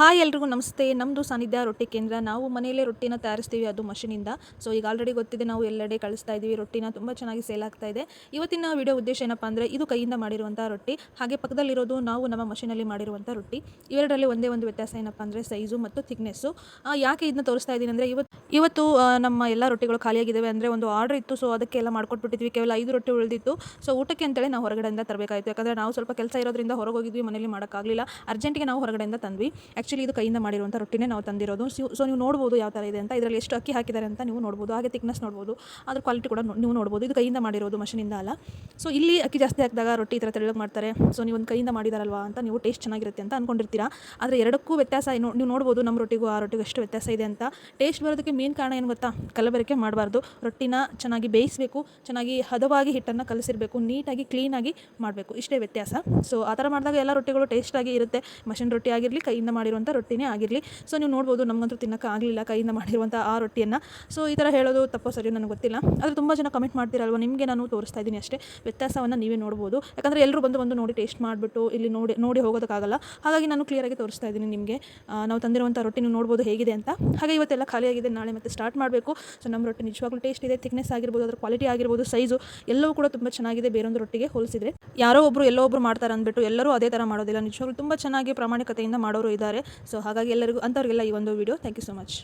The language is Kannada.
ಹಾಯ್ ಎಲ್ರಿಗೂ ನಮಸ್ತೆ. ನಮ್ಮದು ಸಾನಿಧ್ಯ ರೊಟ್ಟಿ ಕೇಂದ್ರ. ನಾವು ಮನೆಯಲ್ಲೇ ರೊಟ್ಟಿನ ತಯಾರಿಸ್ತೀವಿ, ಅದು ಮಷೀನಿಂದ. ಸೊ ಈಗ ಆಲ್ರೆಡಿ ಗೊತ್ತಿದೆ, ನಾವು ಎಲ್ಲೆಡೆ ಕಳಿಸ್ತಾ ಇದ್ದೀವಿ ರೊಟ್ಟಿನ. ತುಂಬ ಚೆನ್ನಾಗಿ ಸೇಲ್ ಆಗ್ತಾ ಇದೆ. ಇವತ್ತಿನ ವಿಡಿಯೋ ಉದ್ದೇಶ ಏನಪ್ಪ ಅಂದರೆ, ಇದು ಕೈಯಿಂದ ಮಾಡಿರುವಂಥ ರೊಟ್ಟಿ, ಹಾಗೆ ಪಕ್ಕದಲ್ಲಿರೋದು ನಾವು ನಮ್ಮ ಮಷೀನಲ್ಲಿ ಮಾಡಿರುವಂಥ ರೊಟ್ಟಿ. ಇವೆರಡರಲ್ಲಿ ಒಂದೇ ಒಂದು ವ್ಯತ್ಯಾಸ ಏನಪ್ಪ ಅಂದರೆ ಸೈಜು ಮತ್ತು ಥಿಕ್ನೆಸ್ಸು. ಯಾಕೆ ಇದನ್ನ ತೋರಿಸ್ತಾ ಇದ್ದೀನಿ ಅಂದರೆ, ಇವತ್ತು ನಮ್ಮ ಎಲ್ಲ ರೊಟ್ಟಿಗಳು ಖಾಲಿಯಾಗಿದ್ದಾವೆ. ಅಂದರೆ ಒಂದು ಆರ್ಡರ್ ಇತ್ತು, ಸೊ ಅದಕ್ಕೆಲ್ಲ ಮಾಡ್ಕೊಟ್ಬಿಟ್ಟಿದ್ವಿ. ಕೇವಲ 5 ರೊಟ್ಟಿ ಉಳಿದಿತ್ತು. ಸೊ ಊಟಕ್ಕೆ ಅಂತೇಳಿ ನಾವು ಹೊರಗಡೆಯಿಂದ ತರಬೇಕಾಯಿತು. ಯಾಕಂದರೆ ನಾವು ಸ್ವಲ್ಪ ಕೆಲಸ ಇರೋದ್ರಿಂದ ಹೊರಗೆ ಹೋಗಿದ್ವಿ, ಮನೇಲಿ ಮಾಡೋಕ್ಕಾಗಲಿಲ್ಲ. ಅರ್ಜೆಂಟಿಗೆ ನಾವು ಹೊರಗಡೆಯಿಂದ ತಂದ್ವಿ. ಆ್ಯಕ್ಚುಲಿ ಇದು ಕೈಯಿಂದ ಮಾಡಿರುವಂಥ ರೊಟ್ಟಿನೇ ನಾವು ತಂದಿರೋದು. ಸೊ ನೀವು ನೋಡ್ಬೋದು ಯಾವ ಥರ ಇದೆ ಅಂತ. ಇದರಲ್ಲಿ ಎಷ್ಟು ಅಕ್ಕಿ ಹಾಕಿದ್ದಾರೆ ಅಂತ ನೀವು ನೋಡ್ಬೋದು. ಹಾಗೆ ಥಿಕ್ನೆಸ್ ನೋಡ್ಬೋದು, ಅದ್ರ ಕ್ವಾಲಿಟಿ ಕೂಡ ನೀವು ನೋಡ್ಬೋದು. ಇದು ಕೈಯಿಂದ ಮಾಡಿರೋದು, ಮಷೀನಿಂದ ಅಲ್ಲ. ಸೊ ಇಲ್ಲಿ ಅಕ್ಕಿ ಜಾಸ್ತಿ ಹಾಕಿದಾಗ ರೊಟ್ಟಿ ಈ ಥರ ತೆಳ್ಳಗೆ ಮಾಡ್ತಾರೆ. ಸೊ ನೀವು ಒಂದು ಕೈಯಿಂದ ಮಾಡಿದಾರಲ್ವಾ ಅಂತ ನೀವು ಟೇಸ್ಟ್ ಚೆನ್ನಾಗಿರುತ್ತೆ ಅಂತ ಅಂದ್ಕೊಂಡಿರ್ತೀರಾ. ಆದರೆ ಎರಡಕ್ಕೂ ವ್ಯತ್ಯಾಸ ನೀವು ನೋಡ್ಬೋದು. ನಮ್ಮ ರೊಟ್ಟಿಗೂ ಆ ರೊಟ್ಟಿಗೂ ಎಷ್ಟು ವ್ಯತ್ಯಾಸ ಇದೆ ಅಂತ. ಟೇಸ್ಟ್ ಬರೋದಕ್ಕೆ ಮೇನ್ ಕಾರಣ ಏನು ಗೊತ್ತಾ? ಕಲಬೆರಕೆ ಮಾಡಬಾರ್ದು. ರೊಟ್ಟಿನ ಚೆನ್ನಾಗಿ ಬೇಯಿಸಬೇಕು, ಚೆನ್ನಾಗಿ ಹದವಾಗಿ ಹಿಟ್ಟನ್ನು ಕಲಸಿರಬೇಕು, ನೀಟಾಗಿ ಕ್ಲೀನಾಗಿ ಮಾಡಬೇಕು. ಇಷ್ಟೇ ವ್ಯತ್ಯಾಸ. ಸೊ ಆ ಥರ ಮಾಡಿದಾಗ ಎಲ್ಲ ರೊಟ್ಟಿಗಳು ಟೇಸ್ಟಾಗಿ ಇರುತ್ತೆ. ಮಷೀನ್ ರೊಟ್ಟಿ ಆಗಿರಲಿ, ಕೈಯಿಂದ ಮಾಡಿರುವಂಥ ರೊಟ್ಟಿನೇ ಆಗಿರಲಿ. ಸೊ ನೀವು ನೋಡ್ಬೋದು, ನಮಗಂತೂ ತಿನ್ನೋಕ್ಕೆ ಆಗಲಿಲ್ಲ ಕೈಯಿಂದ ಮಾಡಿರುವಂಥ ಆ ರೊಟ್ಟಿಯನ್ನು. ಸೊ ಈ ಥರ ಹೇಳೋದು ತಪ್ಪೋ ಸರಿಯೋ ನನಗೆ ಗೊತ್ತಿಲ್ಲ. ಆದರೆ ತುಂಬ ಜನ ಕಮೆಂಟ್ ಮಾಡ್ತಿರಲ್ವ, ನಿಮಗೆ ನಾನು ತೋರಿಸ್ತಾ ಇದ್ದೀನಿ ಅಷ್ಟೇ. ವ್ಯತ್ಯಾಸವನ್ನು ನೀವೇ ನೋಡ್ಬೋದು. ಯಾಕಂದರೆ ಎಲ್ಲರೂ ಬಂದು ನೋಡಿ ಟೇಸ್ಟ್ ಮಾಡಿಬಿಟ್ಟು ಇಲ್ಲಿ ನೋಡಿ ಹೋಗೋದಕ್ಕಾಗಲ್ಲ. ಹಾಗಾಗಿ ನಾನು ಕ್ಲಿಯರಾಗಿ ತೋರಿಸ್ತಾ ಇದ್ದೀನಿ ನಿಮಗೆ. ನಾವು ತಂದಿರುವಂಥ ರೊಟ್ಟಿ ನೀವು ನೋಡ್ಬೋದು ಹೇಗಿದೆ ಅಂತ. ಹಾಗೆ ಇವತ್ತೆಲ್ಲ ಖಾಲಿಯಾಗಿದೆ, ನಾಳೆ ಮತ್ತೆ ಸ್ಟಾರ್ಟ್ ಮಾಡಬೇಕು. ಸೊ ನಮ್ಮ ರೊಟ್ಟಿ ನಿಜವಾಗ್ಲೂ ಟೇಸ್ಟ್ ಇದೆ. ಥಿಕ್ನೆಸ್ ಆಗಿರ್ಬೋದು, ಅದರ ಕ್ವಾಲಿಟಿ ಆಗಿರ್ಬೋದು, ಸೈಜು ಎಲ್ಲವೂ ಕೂಡ ತುಂಬ ಚೆನ್ನಾಗಿದೆ ಬೇರೊಂದು ರೊಟ್ಟಿಗೆ ಹೋಲಿಸಿದರೆ. ಯಾರೋ ಒಬ್ಬರು ಎಲ್ಲೋ ಒಬ್ಬರು ಮಾಡ್ತಾರೆ ಅಂದ್ಬಿಟ್ಟು ಎಲ್ಲರೂ ಅದೇ ಥರ ಮಾಡೋದಿಲ್ಲ. ನಿಜವಾಗ್ಲೂ ತುಂಬ ಚೆನ್ನಾಗಿ ಪ್ರಾಮಾಣಿಕತೆಯಿಂದ ಮಾಡೋರು ಇದ್ದಾರೆ. ಸೊ ಹಾಗಾಗಿ ಅಂಥವ್ರಿಗೆಲ್ಲ ಈ ಒಂದು video. Thank you so much.